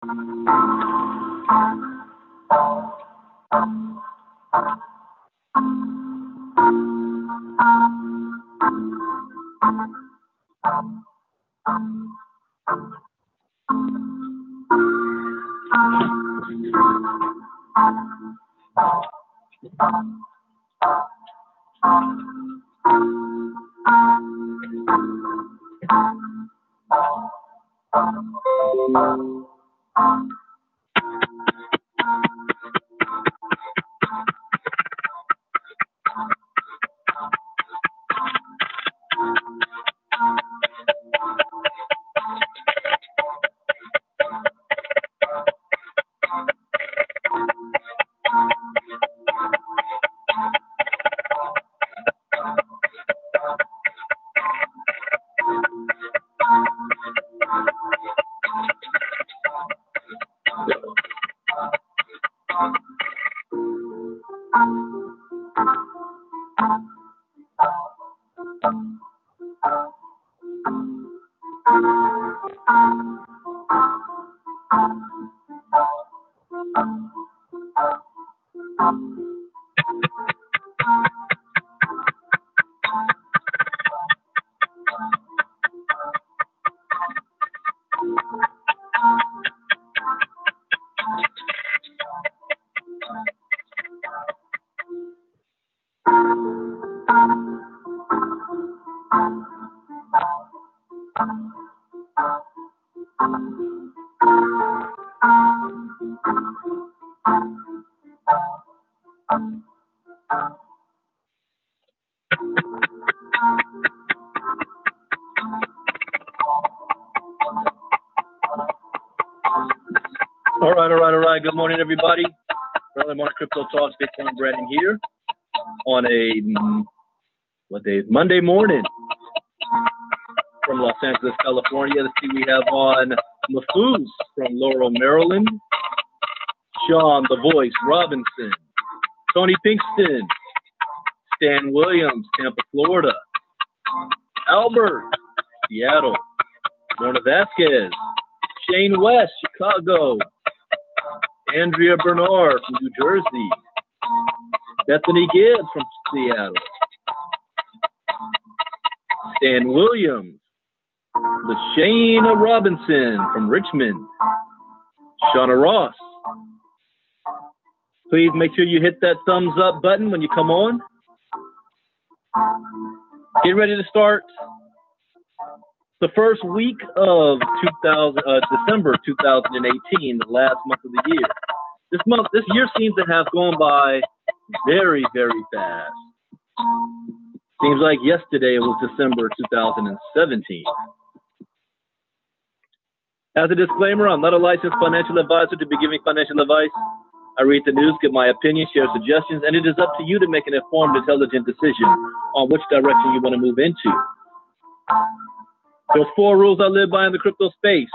All right. Good morning, everybody. Early morning crypto talks. Bitcoin Brandon here on a Monday morning from Los Angeles, California. Let's see, we have on Mafouz from Laurel, Maryland. Sean, the Voice, Robinson. Tony Pinkston. Stan Williams, Tampa, Florida. Albert, Seattle. Lorna Vasquez. Shane West, Chicago. Andrea Bernard from New Jersey. Bethany Gibbs from Seattle. Stan Williams. LaShane Robinson from Richmond. Shauna Ross. Please make sure you hit that thumbs up button when you come on. Get ready to start the first week of December 2018, the last month of the year. This year seems to have gone by very, very fast. Seems like yesterday was December 2017. As a disclaimer, I'm not a licensed financial advisor to be giving financial advice. I read the news, give my opinion, share suggestions, and it is up to you to make an informed, intelligent decision on which direction you want to move into. There's 4 rules I live by in the crypto space.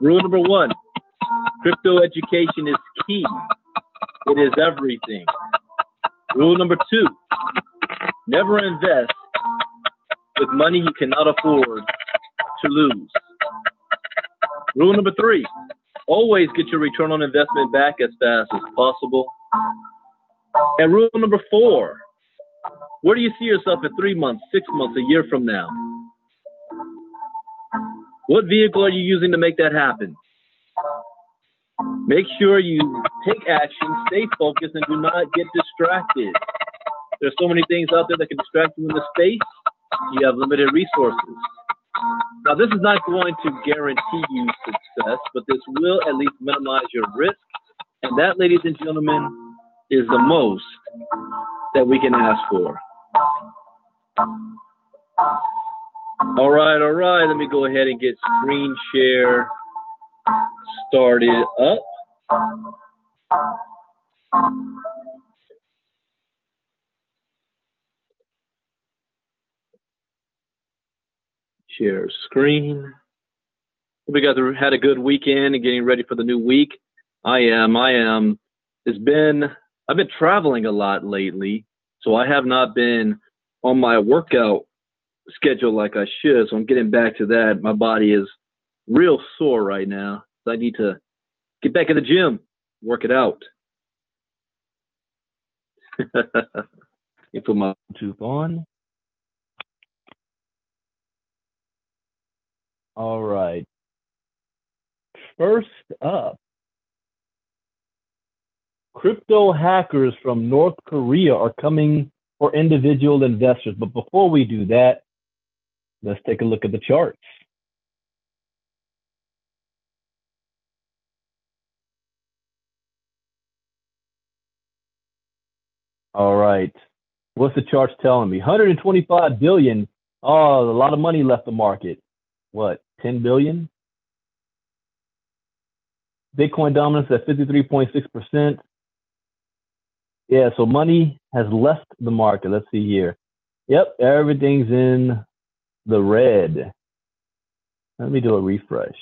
Rule number 1, crypto education is key. It is everything. Rule number 2, never invest with money you cannot afford to lose. Rule number 3, always get your return on investment back as fast as possible. And rule number 4, where do you see yourself in 3 months, 6 months, a year from now? What vehicle are you using to make that happen? Make sure you take action, stay focused, and do not get distracted. There's so many things out there that can distract you in the space. You have limited resources. Now, this is not going to guarantee you success, but this will at least minimize your risk. And that, ladies and gentlemen, is the most that we can ask for. All right. Let me go ahead and get screen share started up. Share screen. We had a good weekend and getting ready for the new week. I am. I've been traveling a lot lately, so I have not been on my workout schedule like I should. So I'm getting back to that. My body is real sore right now. So I need to get back in the gym, work it out. You put my Bluetooth on. All right. First up, crypto hackers from North Korea are coming for individual investors. But before we do that, let's take a look at the charts. All right. What's the charts telling me? 125 billion. Oh, a lot of money left the market. What, 10 billion? Bitcoin dominance at 53.6%. Yeah, so money has left the market. Let's see here. Yep, everything's in the red. Let me do a refresh.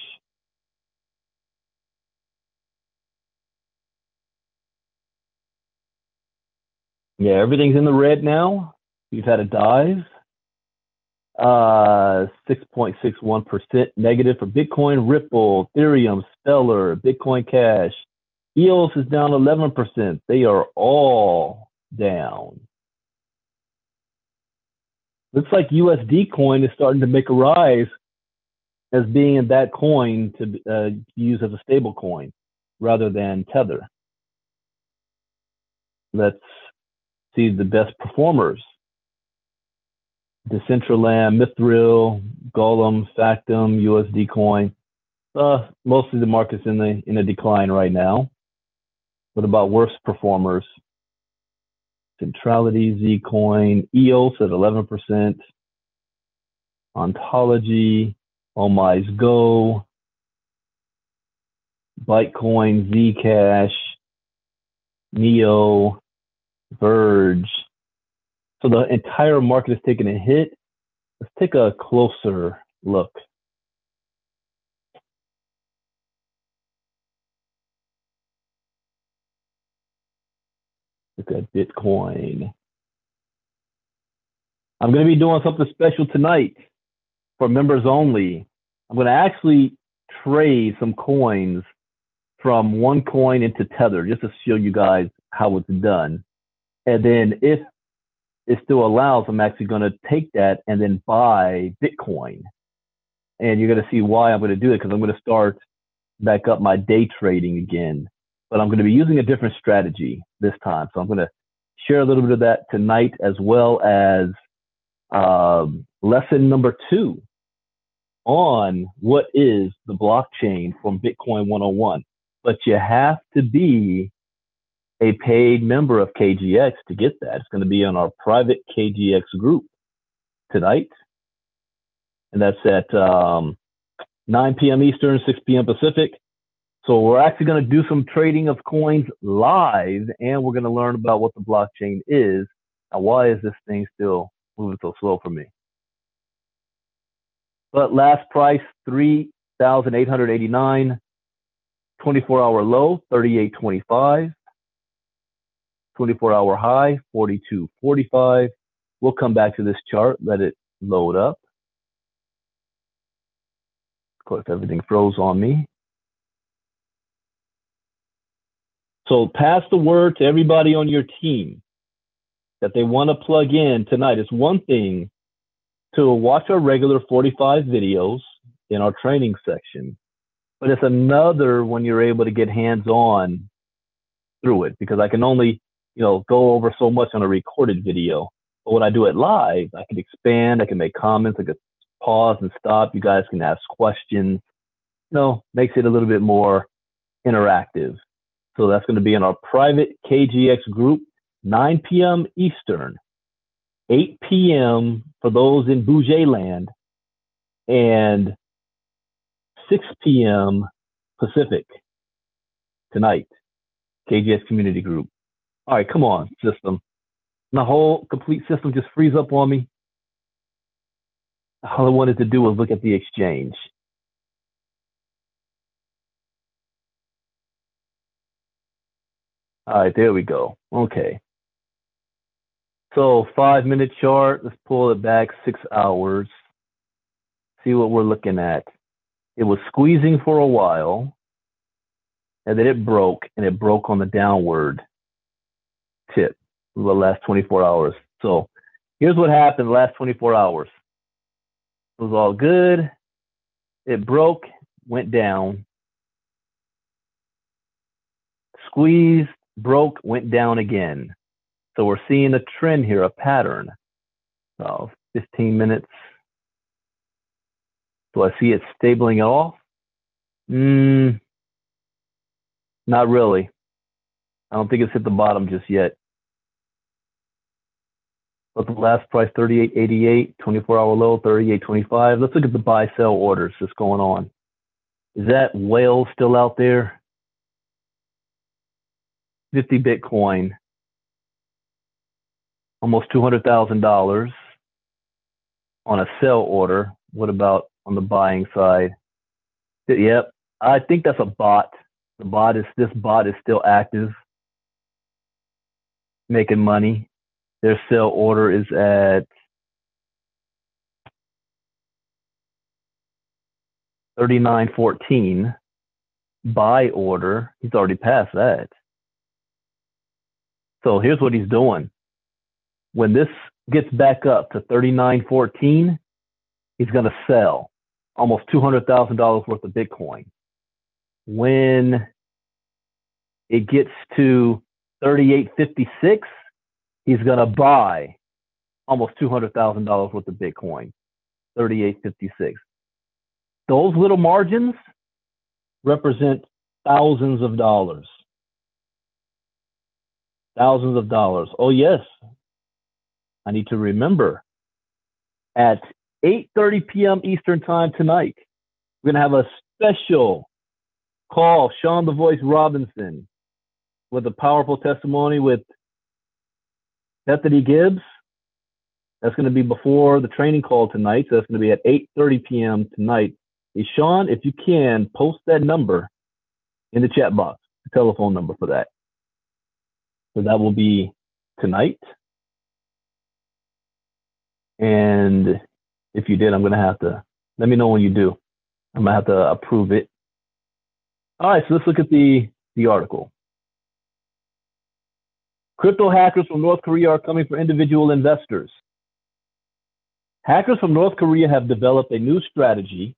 Yeah, everything's in the red now. We've had a dive. 6.61% negative for Bitcoin, Ripple, Ethereum, Stellar, Bitcoin Cash. EOS is down 11%. They are all down. Looks like USD coin is starting to make a rise as being that coin to use as a stable coin rather than Tether. Let's see the best performers. Decentraland, Mithril, Golem, Factum, USD coin. Mostly the market's in a decline right now. What about worst performers? Centrality, Zcoin, EOS at 11%. Ontology, Omize Go, Bytecoin, Zcash, Neo, Verge. So the entire market is taking a hit. Let's take a closer look. Look at Bitcoin. I'm going to be doing something special tonight for members only. I'm going to actually trade some coins from one coin into Tether just to show you guys how it's done. And then if it still allows, I'm actually going to take that and then buy Bitcoin. And you're going to see why I'm going to do it, because I'm going to start back up my day trading again. But I'm going to be using a different strategy this time. So I'm going to share a little bit of that tonight, as well as lesson number 2 on what is the blockchain from Bitcoin 101. But you have to be a paid member of KGX to get that. It's going to be on our private KGX group tonight. And that's at 9 p.m. Eastern, 6 p.m. Pacific. So we're actually going to do some trading of coins live, and we're going to learn about what the blockchain is. Now, why is this thing still moving so slow for me? But last price, 3,889. 24-hour low, 38.25. 24-hour high, 42.45. We'll come back to this chart, let it load up. Of course, everything froze on me. So pass the word to everybody on your team that they want to plug in tonight. It's one thing to watch our regular 45 videos in our training section, but it's another when you're able to get hands-on through it, because I can only, go over so much on a recorded video. But when I do it live, I can expand, I can make comments, I can pause and stop. You guys can ask questions. Makes it a little bit more interactive. So that's going to be in our private KGX group, 9 p.m. Eastern, 8 p.m. for those in Bougie land, and 6 p.m. Pacific tonight, KGX community group. All right, come on, system. My whole complete system just frees up on me. All I wanted to do was look at the exchange. All right, there we go. Okay. So 5-minute chart. Let's pull it back 6 hours. See what we're looking at. It was squeezing for a while, and then it broke, and it broke on the downward tip for the last 24 hours. So here's what happened the last 24 hours. It was all good. It broke, went down, squeezed, broke, went down again. So we're seeing a trend here, a pattern. So 15 minutes. Do I see it stabling off? Not really. I don't think it's hit the bottom just yet. But the last price, 38.88, 24-hour low, 38.25. Let's look at the buy-sell orders that's going on. Is that whale still out there? 50 Bitcoin, almost $200,000 on a sell order. What about on the buying side? Yep, I think that's a bot. This bot is still active, making money. Their sell order is at 39.14. Buy order, he's already passed that. So here's what he's doing. When this gets back up to 39.14, he's going to sell almost $200,000 worth of Bitcoin. When it gets to 38.56, he's going to buy almost $200,000 worth of Bitcoin. 38.56. Those little margins represent thousands of dollars. Thousands of dollars. Oh, yes. I need to remember at 8:30 p.m. Eastern time tonight, we're going to have a special call, Sean the Voice Robinson, with a powerful testimony with Bethany Gibbs. That's going to be before the training call tonight. So that's going to be at 8:30 p.m. tonight. Hey, Sean, if you can, post that number in the chat box, the telephone number for that. So that will be tonight. And if you did, I'm going to have to, let me know when you do. I'm going to have to approve it. All right, so let's look at the article. Crypto hackers from North Korea are coming for individual investors. Hackers from North Korea have developed a new strategy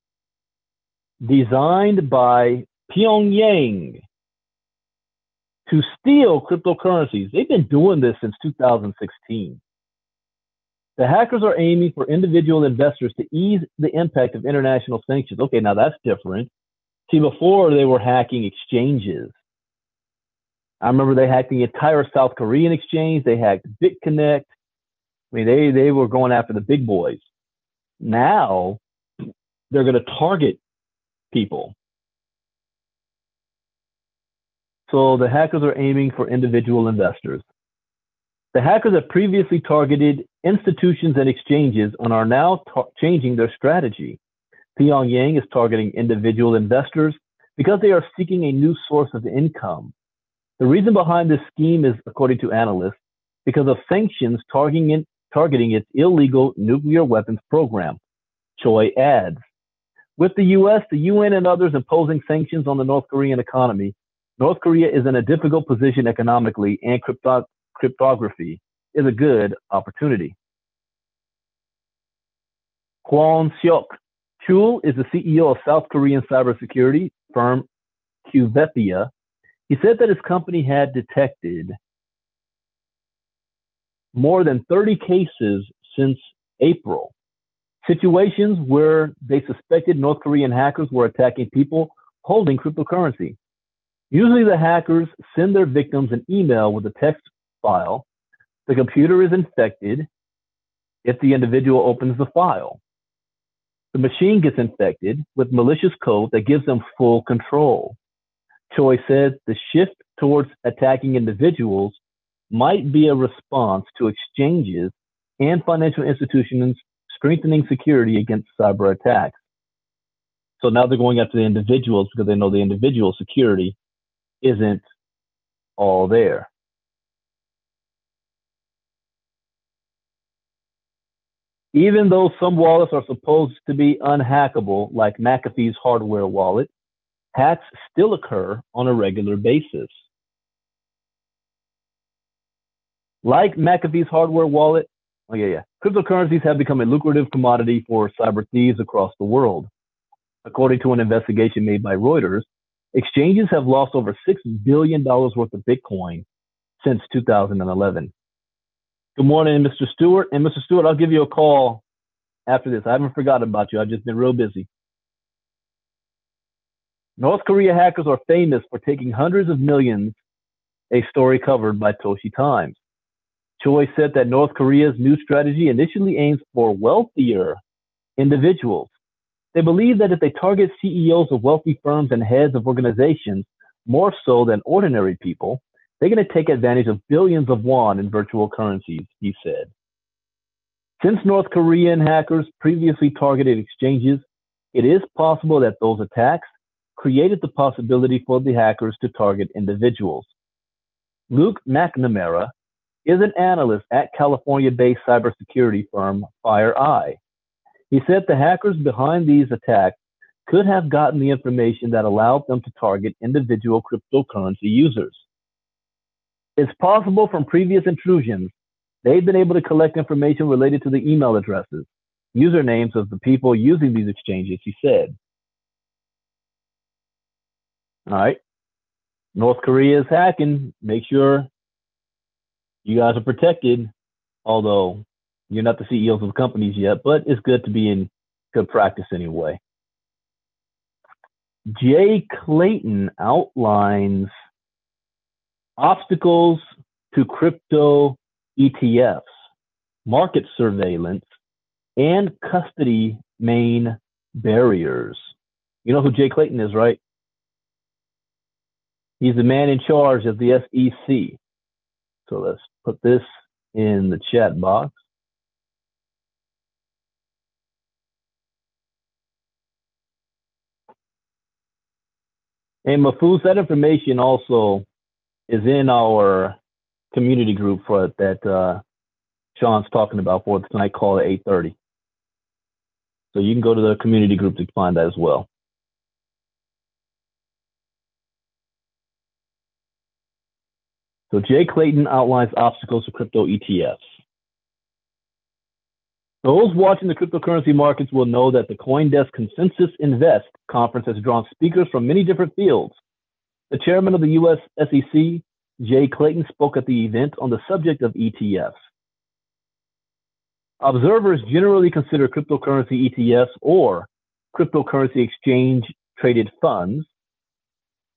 designed by Pyongyang to steal cryptocurrencies. They've been doing this since 2016. The hackers are aiming for individual investors to ease the impact of international sanctions. Okay, now that's different. See, before they were hacking exchanges. I remember they hacked the entire South Korean exchange. They hacked BitConnect. I mean, they were going after the big boys. Now they're going to target people. So the hackers are aiming for individual investors. The hackers have previously targeted institutions and exchanges and are now changing their strategy. Pyongyang is targeting individual investors because they are seeking a new source of income. The reason behind this scheme is, according to analysts, because of sanctions targeting its illegal nuclear weapons program, Choi adds. With the U.S., the UN, and others imposing sanctions on the North Korean economy, North Korea is in a difficult position economically, and cryptography is a good opportunity. Kwon Seok Chul is the CEO of South Korean cybersecurity firm Qvethia. He said that his company had detected more than 30 cases since April, situations where they suspected North Korean hackers were attacking people holding cryptocurrency. Usually the hackers send their victims an email with a text file. The computer is infected if the individual opens the file. The machine gets infected with malicious code that gives them full control. Choi said the shift towards attacking individuals might be a response to exchanges and financial institutions strengthening security against cyber attacks. So now they're going after the individuals because they know the individual security isn't all there. Even though some wallets are supposed to be unhackable, like McAfee's hardware wallet, hacks still occur on a regular basis. Like McAfee's hardware wallet, cryptocurrencies have become a lucrative commodity for cyber thieves across the world. According to an investigation made by Reuters, exchanges have lost over $6 billion worth of Bitcoin since 2011. Good morning, Mr. Stewart. And Mr. Stewart, I'll give you a call after this. I haven't forgotten about you. I've just been real busy. North Korea hackers are famous for taking hundreds of millions, a story covered by Toshi Times. Choi said that North Korea's new strategy initially aims for wealthier individuals. They believe that if they target CEOs of wealthy firms and heads of organizations more so than ordinary people, they're going to take advantage of billions of won in virtual currencies, he said. Since North Korean hackers previously targeted exchanges, it is possible that those attacks created the possibility for the hackers to target individuals. Luke McNamara is an analyst at California-based cybersecurity firm FireEye. He said the hackers behind these attacks could have gotten the information that allowed them to target individual cryptocurrency users. It's possible from previous intrusions, they've been able to collect information related to the email addresses, usernames of the people using these exchanges, he said. All right. North Korea is hacking. Make sure you guys are protected, although you're not the CEOs of the companies yet, but it's good to be in good practice anyway. Jay Clayton outlines obstacles to crypto ETFs, market surveillance, and custody main barriers. You know who Jay Clayton is, right? He's the man in charge of the SEC. So let's put this in the chat box. And Mahfouz, that information also is in our community group for that Sean's talking about for tonight call at 8:30. So you can go to the community group to find that as well. So Jay Clayton outlines obstacles to crypto ETFs. Those watching the cryptocurrency markets will know that the CoinDesk Consensus Invest conference has drawn speakers from many different fields. The chairman of the U.S. SEC, Jay Clayton, spoke at the event on the subject of ETFs. Observers generally consider cryptocurrency ETFs or cryptocurrency exchange-traded funds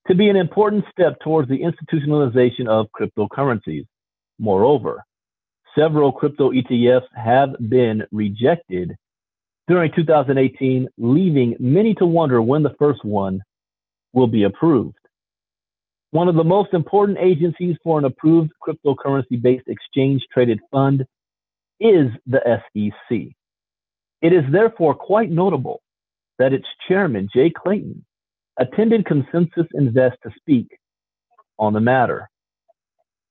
to be an important step towards the institutionalization of cryptocurrencies. Moreover, several crypto ETFs have been rejected during 2018, leaving many to wonder when the first one will be approved. One of the most important agencies for an approved cryptocurrency-based exchange-traded fund is the SEC. It is therefore quite notable that its chairman, Jay Clayton, attended Consensus Invest to speak on the matter.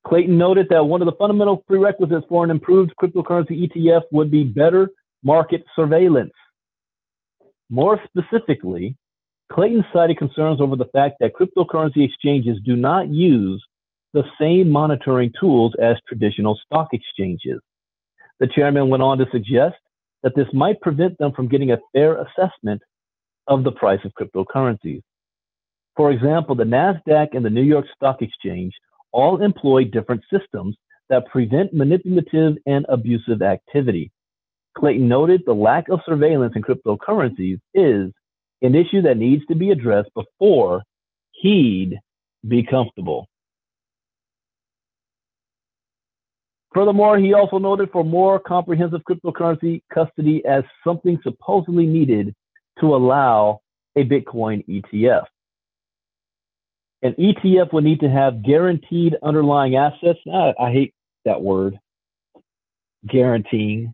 Clayton noted that one of the fundamental prerequisites for an improved cryptocurrency ETF would be better market surveillance. More specifically, Clayton cited concerns over the fact that cryptocurrency exchanges do not use the same monitoring tools as traditional stock exchanges. The chairman went on to suggest that this might prevent them from getting a fair assessment of the price of cryptocurrencies. For example, the NASDAQ and the New York Stock Exchange all employ different systems that prevent manipulative and abusive activity. Clayton noted the lack of surveillance in cryptocurrencies is an issue that needs to be addressed before he'd be comfortable. Furthermore, he also noted for more comprehensive cryptocurrency custody as something supposedly needed to allow a Bitcoin ETF. An ETF would need to have guaranteed underlying assets. I hate that word, guaranteeing.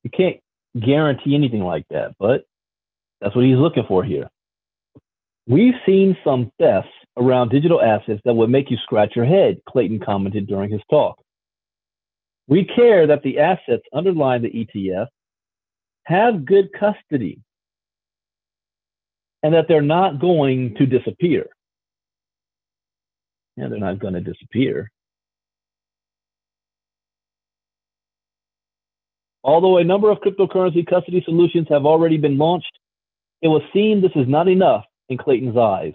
You can't guarantee anything like that, but that's what he's looking for here. We've seen some thefts around digital assets that would make you scratch your head, Clayton commented during his talk. We care that the assets underlying the ETF have good custody and that they're not going to disappear. Yeah, they're not going to disappear. Although a number of cryptocurrency custody solutions have already been launched, it would seem this is not enough in Clayton's eyes.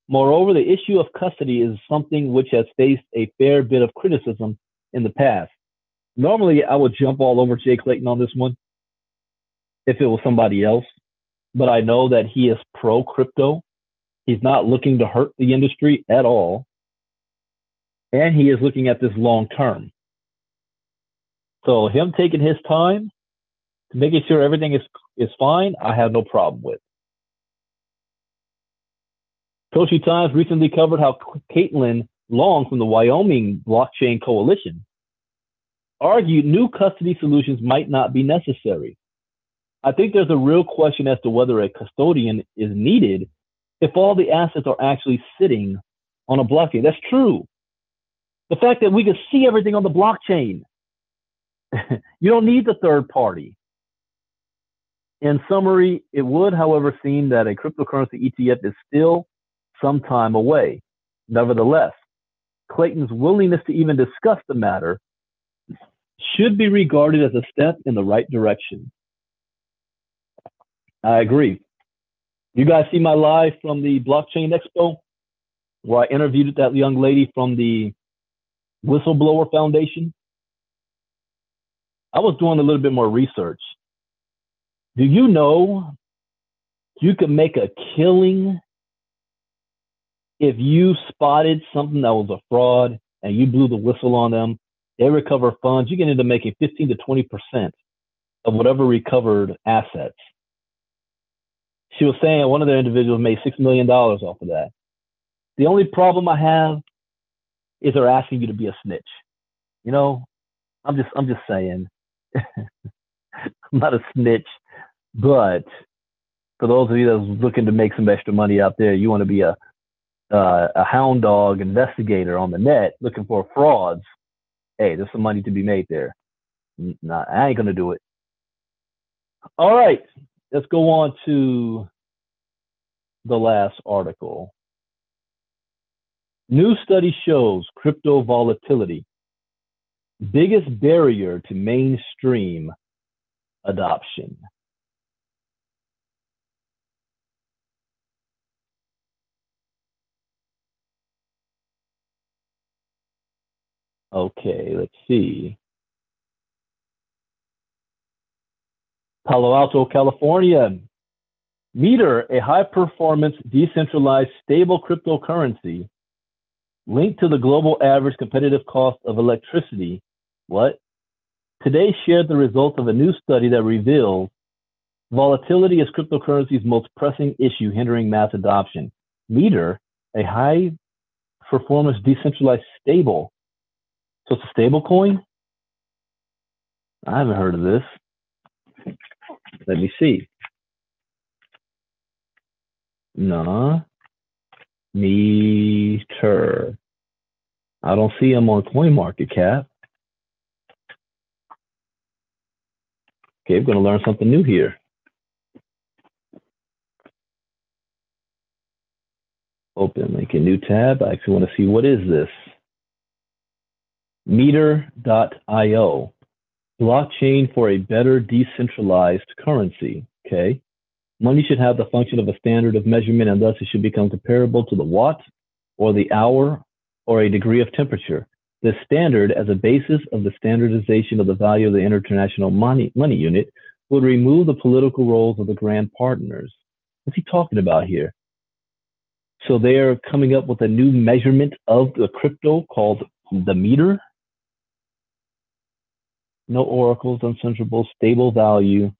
Moreover, the issue of custody is something which has faced a fair bit of criticism in the past. Normally, I would jump all over Jay Clayton on this one if it was somebody else, but I know that he is pro-crypto. He's not looking to hurt the industry at all, and he is looking at this long term. So him taking his time to making sure everything is fine, I have no problem with. Coachy Times recently covered how Caitlin Long from the Wyoming Blockchain Coalition argued new custody solutions might not be necessary. I think there's a real question as to whether a custodian is needed if all the assets are actually sitting on a blockchain. That's true. The fact that we can see everything on the blockchain, you don't need the third party. In summary, it would, however, seem that a cryptocurrency ETF is still some time away. Nevertheless, Clayton's willingness to even discuss the matter should be regarded as a step in the right direction. I agree. You guys see my live from the Blockchain Expo where I interviewed that young lady from the Whistleblower Foundation? I was doing a little bit more research. Do you know you can make a killing if you spotted something that was a fraud and you blew the whistle on them? They recover funds. You get into making 15 to 20% of whatever recovered assets. She was saying one of their individuals made $6 million off of that. The only problem I have is they're asking you to be a snitch. You know, I'm just saying. I'm not a snitch, but for those of you that's looking to make some extra money out there, you want to be a hound dog investigator on the net looking for frauds. Hey, there's some money to be made there. Nah, I ain't gonna do it. All right, let's go on to the last article. New study shows crypto volatility, biggest barrier to mainstream adoption. Okay, let's see. Palo Alto, California. Meter, a high-performance, decentralized, stable cryptocurrency linked to the global average competitive cost of electricity. What? Today shared the results of a new study that reveals volatility is cryptocurrency's most pressing issue hindering mass adoption. Meter, a high-performance, decentralized, stable. So it's a stable coin? I haven't heard of this. Let me see. No. Meter. I don't see them on CoinMarketCap. Okay, we're going to learn something new here. Open link, a new tab. I actually want to see what is this. Meter.io. Blockchain for a better decentralized currency. Okay. Money should have the function of a standard of measurement, and thus it should become comparable to the watt or the hour or a degree of temperature. This standard, as a basis of the standardization of the value of the international money unit, would remove the political roles of the grand partners. What's he talking about here? So they are coming up with a new measurement of the crypto called the meter. No oracles, uncensorable, stable value.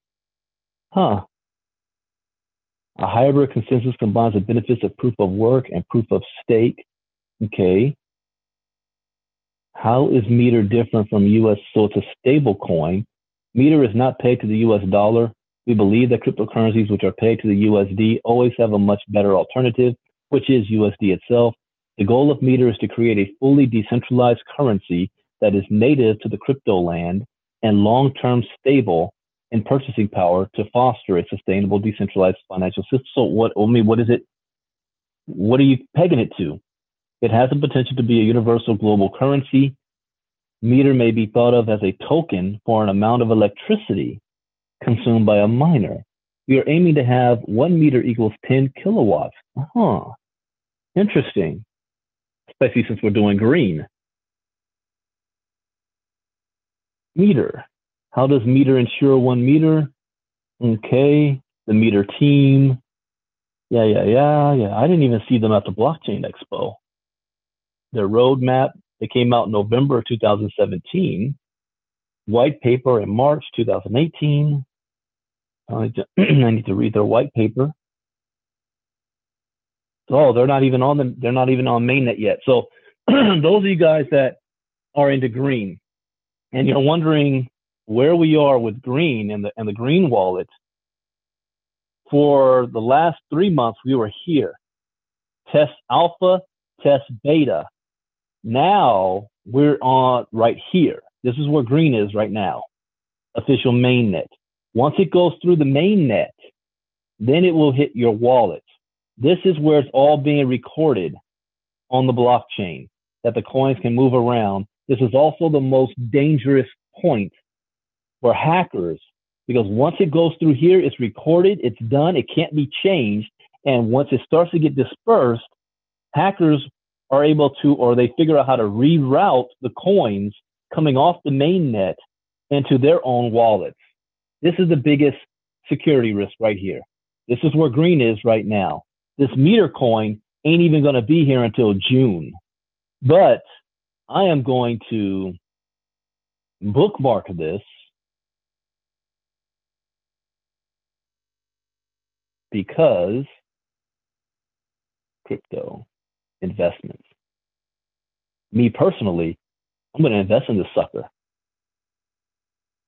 Huh. A hybrid consensus combines the benefits of proof of work and proof of stake. Okay. How is Meter different from US? So it's a stable coin. Meter is not pegged to the US dollar. We believe that cryptocurrencies which are pegged to the USD always have a much better alternative, which is USD itself. The goal of Meter is to create a fully decentralized currency that is native to the crypto land and long-term stable in purchasing power to foster a sustainable decentralized financial system. So what is it? What are you pegging it to? It has the potential to be a universal global currency. Meter may be thought of as a token for an amount of electricity consumed by a miner. We are aiming to have 1 meter equals 10 kilowatts. Interesting, especially since we're doing green. Meter. How does Meter ensure 1 meter? Okay, the Meter team. Yeah. I didn't even see them at the Blockchain Expo. Their roadmap, they came out in November 2017. White paper in March 2018. I need to read their white paper. Oh, they're not even on mainnet yet. So those of you guys that are into green and you're wondering where we are with green and the green wallet, for the last 3 months we were here. Test alpha, test beta. Now we're on right here. This is where green is right now. Official mainnet. Once it goes through the mainnet, then it will hit your wallet. This is where it's all being recorded on the blockchain, that the coins can move around. This is also the most dangerous point for hackers, because once it goes through here, it's recorded, it's done, it can't be changed. And once it starts to get dispersed, hackers are able to, or they figure out how to reroute the coins coming off the mainnet into their own wallets. This is the biggest security risk right here. This is where green is right now. This Meter coin ain't even going to be here until June. But I am going to bookmark this because crypto investments. Me personally, I'm going to invest in this sucker.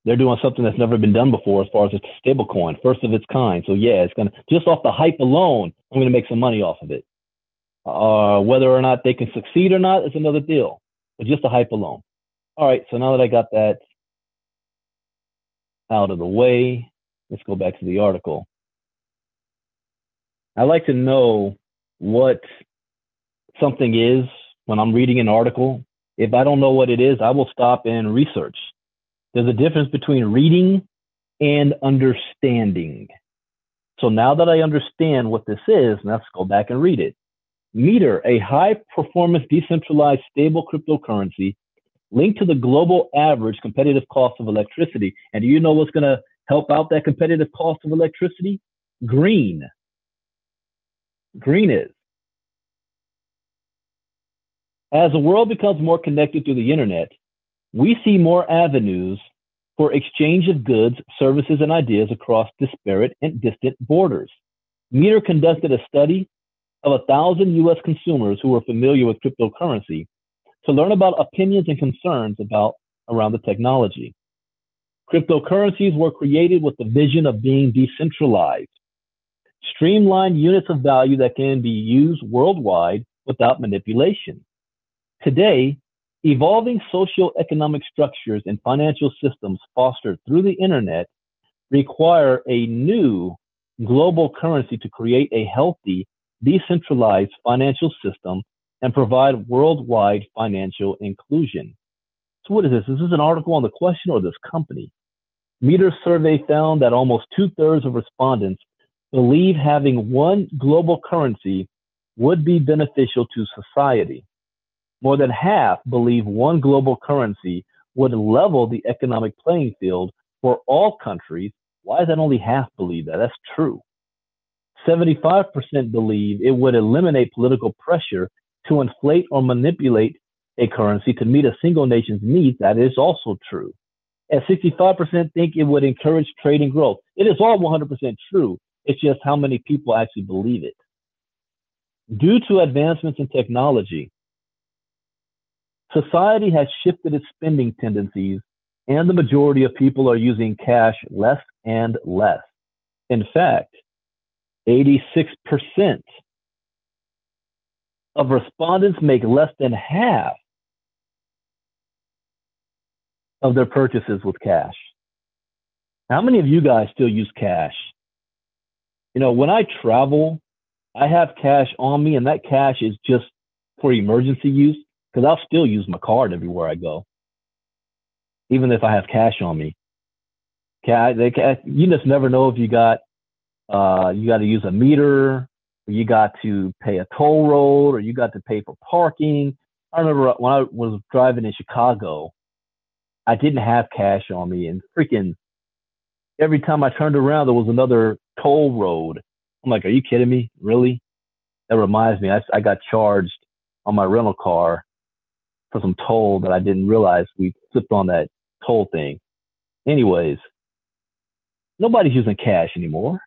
They're doing something that's never been done before as far as a stable coin, first of its kind. So yeah, it's going to, just off the hype alone, I'm going to make some money off of it. Whether or not they can succeed or not is another deal, but just the hype alone. All right, so now that I got that out of the way, let's go back to the article. I like to know what something is when I'm reading an article. If I don't know what it is, I will stop and research. There's a difference between reading and understanding. So now that I understand what this is, let's go back and read it. Meter, a high-performance decentralized stable cryptocurrency linked to the global average competitive cost of electricity. And do you know what's going to help out that competitive cost of electricity? Green. Green is. As the world becomes more connected through the internet, we see more avenues for exchange of goods, services, and ideas across disparate and distant borders. Meter conducted a study of 1,000 U.S. consumers who were familiar with cryptocurrency to learn about opinions and concerns around the technology. Cryptocurrencies were created with the vision of being decentralized, streamlined units of value that can be used worldwide without manipulation. Today, evolving socioeconomic structures and financial systems fostered through the internet require a new global currency to create a healthy, decentralized financial system and provide worldwide financial inclusion. So what is this? Is this an article on the question or this company? Meter's survey found that almost 2/3 of respondents believe having one global currency would be beneficial to society. More than half believe one global currency would level the economic playing field for all countries. Why is that only half believe that? That's true. 75% believe it would eliminate political pressure to inflate or manipulate a currency to meet a single nation's needs. That is also true. And 65% think it would encourage trade and growth. It is all 100% true. It's just how many people actually believe it. Due to advancements in technology, society has shifted its spending tendencies, and the majority of people are using cash less and less. In fact, 86% of respondents make less than half of their purchases with cash. How many of you guys still use cash? You know, when I travel, I have cash on me, and that cash is just for emergency use, because I'll still use my card everywhere I go, even if I have cash on me. You just never know if you got to use a meter, or you got to pay a toll road, or you got to pay for parking. I remember when I was driving in Chicago, I didn't have cash on me, and freaking every time I turned around, there was another toll road. I'm like, are you kidding me? Really? That reminds me, I got charged on my rental car for some toll that I didn't realize we flipped on that toll thing. Anyways, nobody's using cash anymore.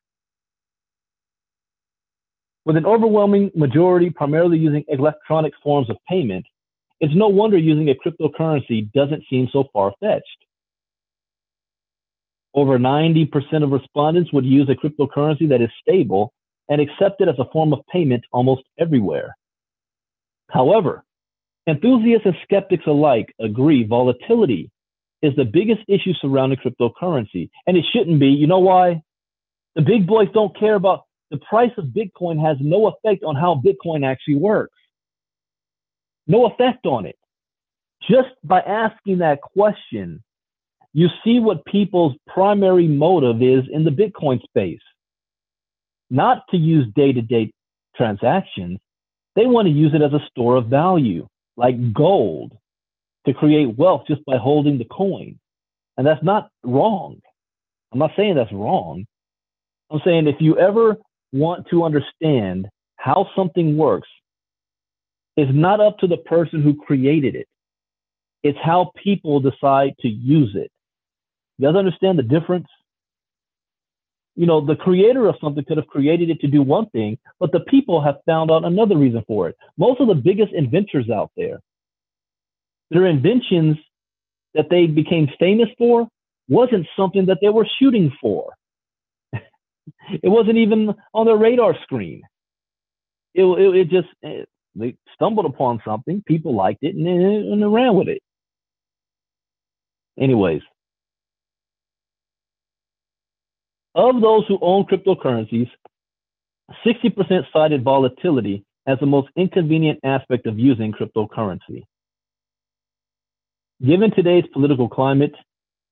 With an overwhelming majority primarily using electronic forms of payment, it's no wonder using a cryptocurrency doesn't seem so far-fetched. Over 90% of respondents would use a cryptocurrency that is stable and accepted as a form of payment almost everywhere. However, enthusiasts and skeptics alike agree volatility is the biggest issue surrounding cryptocurrency, and it shouldn't be. You know why? The big boys don't care about the price of Bitcoin. Has no effect on how Bitcoin actually works. No effect on it. Just by asking that question, you see what people's primary motive is in the Bitcoin space. Not to use day-to-day transactions. They want to use it as a store of value, like gold, to create wealth just by holding the coin. And that's not wrong. I'm not saying that's wrong. I'm saying if you ever want to understand how something works, it's not up to the person who created it. It's how people decide to use it. You guys understand the difference? You know, the creator of something could have created it to do one thing, but the people have found out another reason for it. Most of the biggest inventors out there, their inventions that they became famous for wasn't something that they were shooting for. It wasn't even on their radar screen. They stumbled upon something, people liked it, and they ran with it. Anyways, of those who own cryptocurrencies, 60% cited volatility as the most inconvenient aspect of using cryptocurrency. Given today's political climate,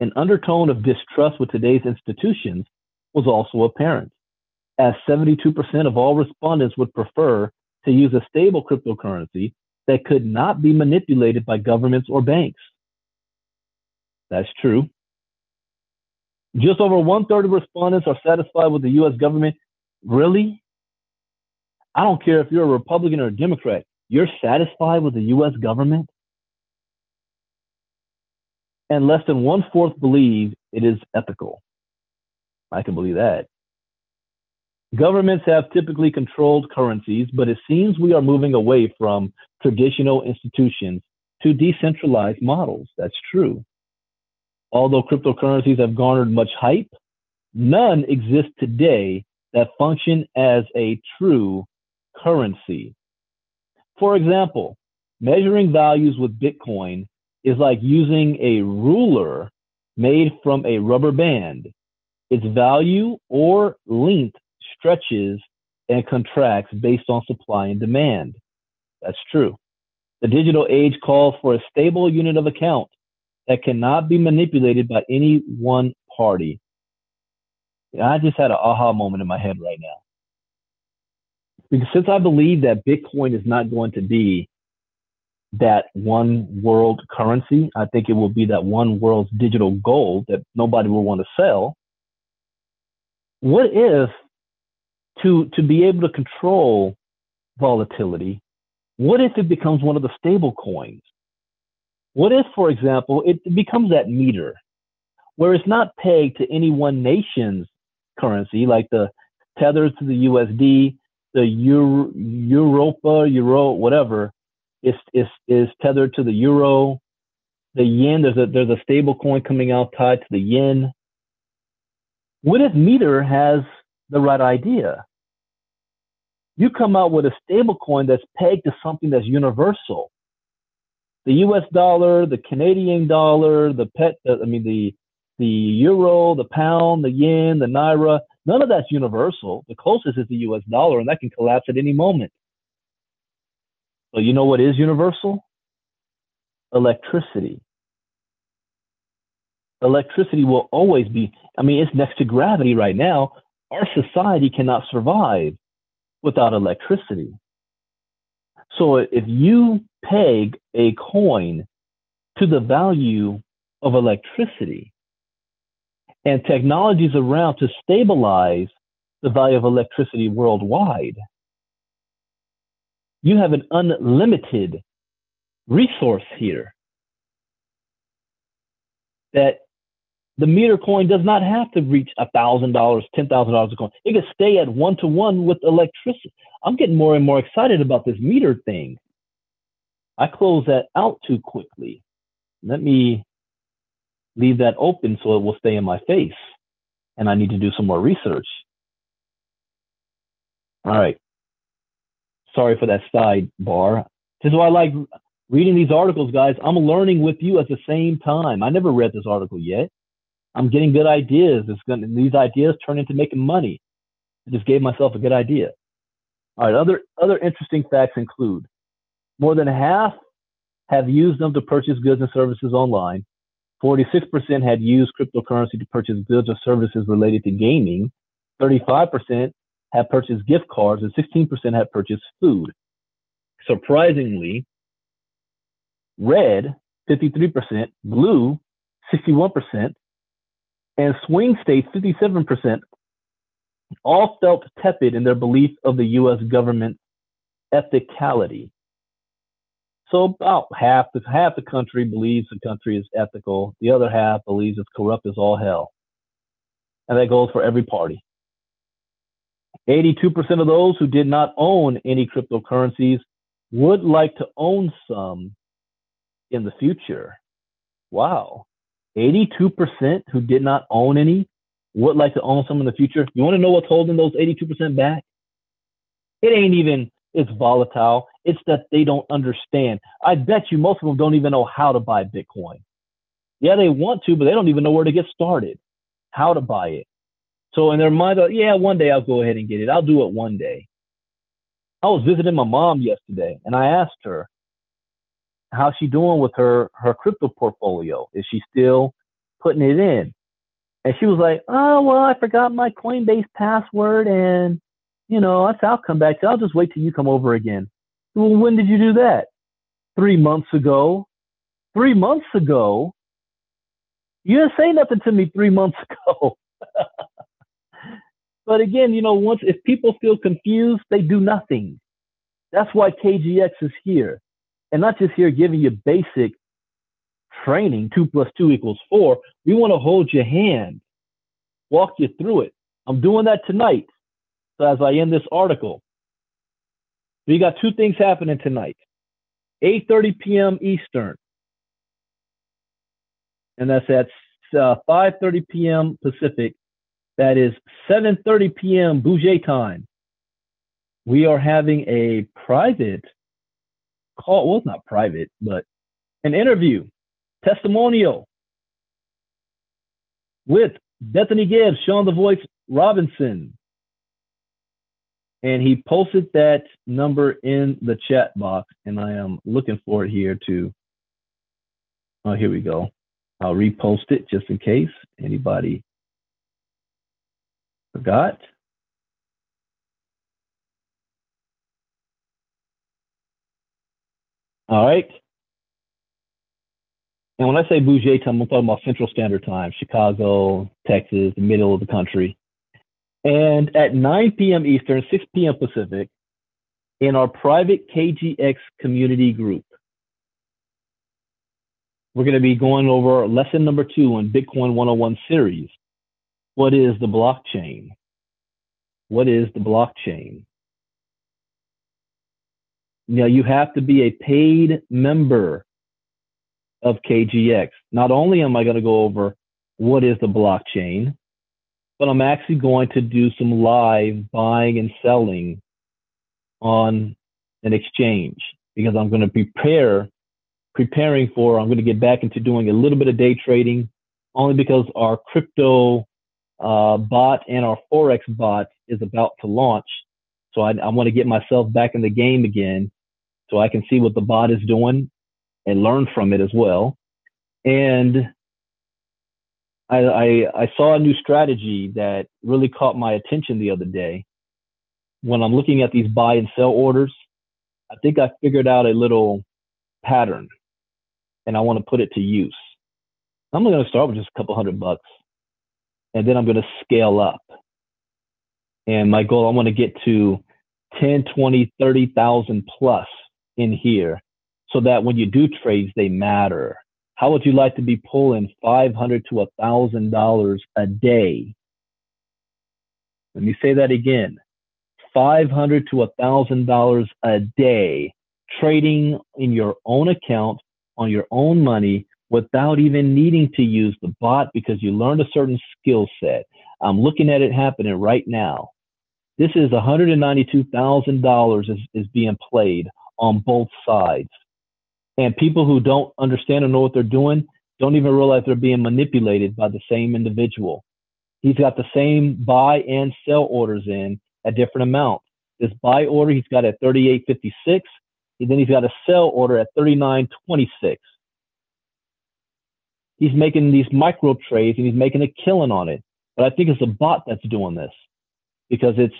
an undertone of distrust with today's institutions was also apparent, as 72% of all respondents would prefer to use a stable cryptocurrency that could not be manipulated by governments or banks. That's true. Just over 1/3 of respondents are satisfied with the U.S. government. Really? I don't care if you're a Republican or a Democrat. You're satisfied with the U.S. government? And less than 1/4 believe it is ethical. I can believe that. Governments have typically controlled currencies, but it seems we are moving away from traditional institutions to decentralized models. That's true. Although cryptocurrencies have garnered much hype, none exist today that function as a true currency. For example, measuring values with Bitcoin is like using a ruler made from a rubber band. Its value or length stretches and contracts based on supply and demand. That's true. The digital age calls for a stable unit of account that cannot be manipulated by any one party. I just had an aha moment in my head right now. Because since I believe that Bitcoin is not going to be that one world currency, I think it will be that one world's digital gold that nobody will want to sell. What if, to be able to control volatility, what if it becomes one of the stable coins? What if, for example, it becomes that meter where it's not pegged to any one nation's currency, like the tether to the USD, the euro, whatever, is tethered to the euro, the yen. There's a stable coin coming out tied to the yen. What if meter has the right idea? You come out with a stable coin that's pegged to something that's universal. the U.S. dollar, the Canadian dollar, the euro, the pound, the yen, the naira, none of that's universal. The closest is the U.S. dollar, and that can collapse at any moment. So you know what is universal? Electricity. Electricity will always be, it's next to gravity right now. Our society cannot survive without electricity. So if you peg a coin to the value of electricity and technologies around to stabilize the value of electricity worldwide, you have an unlimited resource here that the meter coin does not have to reach $1,000, $10,000 a coin. It can stay at 1-to-1 with electricity. I'm getting more and more excited about this meter thing. I closed that out too quickly. Let me leave that open so it will stay in my face. And I need to do some more research. All right. Sorry for that sidebar. This is why I like reading these articles, guys. I'm learning with you at the same time. I never read this article yet. I'm getting good ideas. These ideas turn into making money. I just gave myself a good idea. All right, other interesting facts include more than half have used them to purchase goods and services online. 46% had used cryptocurrency to purchase goods or services related to gaming. 35% have purchased gift cards, and 16% have purchased food. Surprisingly, red, 53%, blue, 61%, and swing states, 57%, all felt tepid in their belief of the U.S. government's ethicality. So about half the country believes the country is ethical. The other half believes it's corrupt as all hell. And that goes for every party. 82% of those who did not own any cryptocurrencies would like to own some in the future. Wow. 82% who did not own any would like to own some in the future. You want to know what's holding those 82% back? It ain't even it's volatile. It's that they don't understand. I bet you most of them don't even know how to buy Bitcoin. Yeah, they want to, but they don't even know where to get started, how to buy it. So in their mind, yeah, one day I'll go ahead and get it. I'll do it one day. I was visiting my mom yesterday, and I asked her, how's she doing with her crypto portfolio? Is she still putting it in? And she was like, oh, well, I forgot my Coinbase password, and, I'll come back to it. I'll just wait till you come over again. Well, when did you do that? 3 months ago. 3 months ago? You didn't say nothing to me 3 months ago. But again, if people feel confused, they do nothing. That's why KGX is here. And not just here giving you basic training, 2 + 2 = 4. We want to hold your hand, walk you through it. I'm doing that tonight. So as I end this article, we got 2 things happening tonight. 8:30 p.m. Eastern. And that's at 5:30 p.m. Pacific. That is 7:30 p.m. Bouger time. We are having a private call. Well, it's not private, but an interview, testimonial with Bethany Gibbs, Sean the Voice Robinson. And he posted that number in the chat box, and I am looking for it here too. Oh, here we go. I'll repost it just in case anybody forgot. All right. And when I say Bouger time, I'm talking about Central Standard Time, Chicago, Texas, the middle of the country. And at 9 p.m. Eastern, 6 p.m. Pacific, in our private KGX community group, we're going to be going over lesson number 2 on Bitcoin 101 series. What is the blockchain? What is the blockchain? Now, you have to be a paid member of KGX. Not only am I going to go over what is the blockchain, but I'm actually going to do some live buying and selling on an exchange, because I'm going to prepare preparing for, I'm going to get back into doing a little bit of day trading, only because our crypto bot and our Forex bot is about to launch. So I want to get myself back in the game again so I can see what the bot is doing and learn from it as well. And I saw a new strategy that really caught my attention the other day. When I'm looking at these buy and sell orders, I think I figured out a little pattern, and I want to put it to use. I'm going to start with just a couple $100, and then I'm going to scale up. And my goal, I want to get to 10, 20, 30,000 plus in here, so that when you do trades, they matter. How would you like to be pulling $500 to $1,000 a day? Let me say that again. $500 to $1,000 a day, trading in your own account on your own money without even needing to use the bot, because you learned a certain skill set. I'm looking at it happening right now. This is $192,000 is being played on both sides. And people who don't understand or know what they're doing don't even realize they're being manipulated by the same individual. He's got the same buy and sell orders in at different amounts. This buy order he's got at 38.56, and then he's got a sell order at 39.26. He's making these micro trades and he's making a killing on it. But I think it's a bot that's doing this, because it's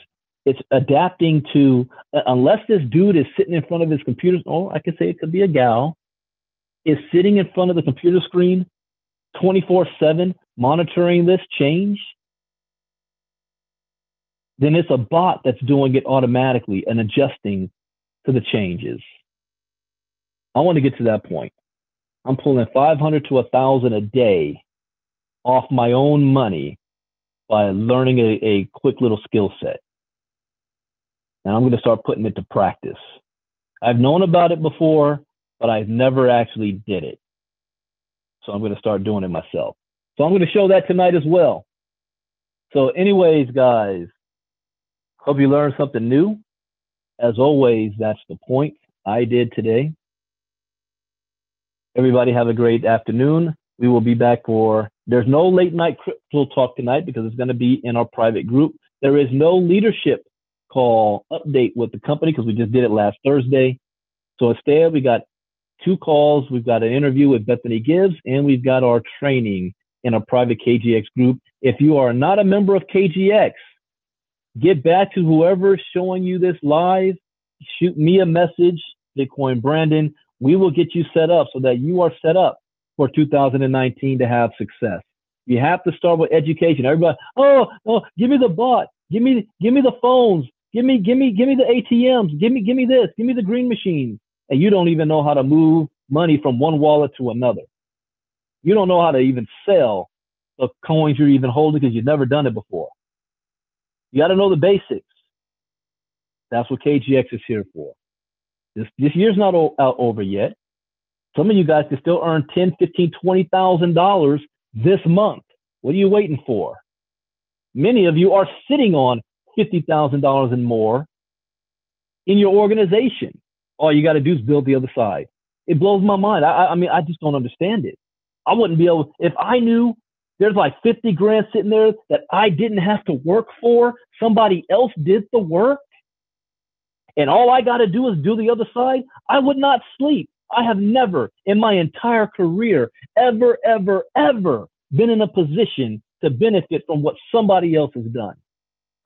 adapting to, unless this dude is sitting in front of his computer, or I could say it could be a gal, is sitting in front of the computer screen 24/7 monitoring this change, then it's a bot that's doing it automatically and adjusting to the changes. I want to get to that point. I'm pulling $500 to $1,000 a day off my own money by learning a quick little skill set. And I'm going to start putting it to practice. I've known about it before, but I've never actually did it. So I'm going to start doing it myself. So I'm going to show that tonight as well. So anyways, guys, hope you learned something new. As always, that's the point I did today. Everybody have a great afternoon. We will be back there's no late night crypto talk tonight because it's going to be in our private group. There is no leadership call update with the company because we just did it last Thursday. So instead, we got 2 calls. We've got an interview with Bethany Gibbs, and we've got our training in a private KGX group. If you are not a member of KGX, get back to whoever is showing you this live. Shoot me a message, Bitcoin Brandon. We will get you set up so that you are set up for 2019 to have success. You have to start with education. Everybody, oh, give me the bot, give me the phones, give me the ATMs, give me this, give me the green machines, and you don't even know how to move money from one wallet to another. You don't know how to even sell the coins you're even holding because you've never done it before. You got to know the basics. That's what KGX is here for. This year's not out over yet. Some of you guys can still earn $10,000, $15,000, $20,000 this month. What are you waiting for? Many of you are sitting on $50,000 and more in your organization. All you got to do is build the other side. It blows my mind. I mean, I just don't understand it. I wouldn't be able, if I knew there's like 50 grand sitting there that I didn't have to work for, somebody else did the work, and all I got to do is do the other side, I would not sleep. I have never in my entire career ever been in a position to benefit from what somebody else has done.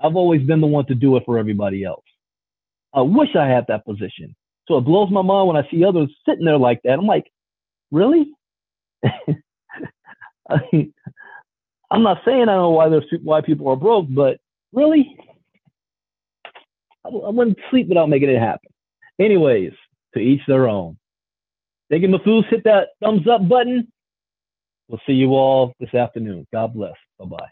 I've always been the one to do it for everybody else. I wish I had that position. So it blows my mind when I see others sitting there like that. I'm like, really? I mean, I'm not saying I don't know why people are broke, but really? I wouldn't sleep without making it happen. Anyways, to each their own. Thank you, Mafoos. Hit that thumbs up button. We'll see you all this afternoon. God bless. Bye-bye.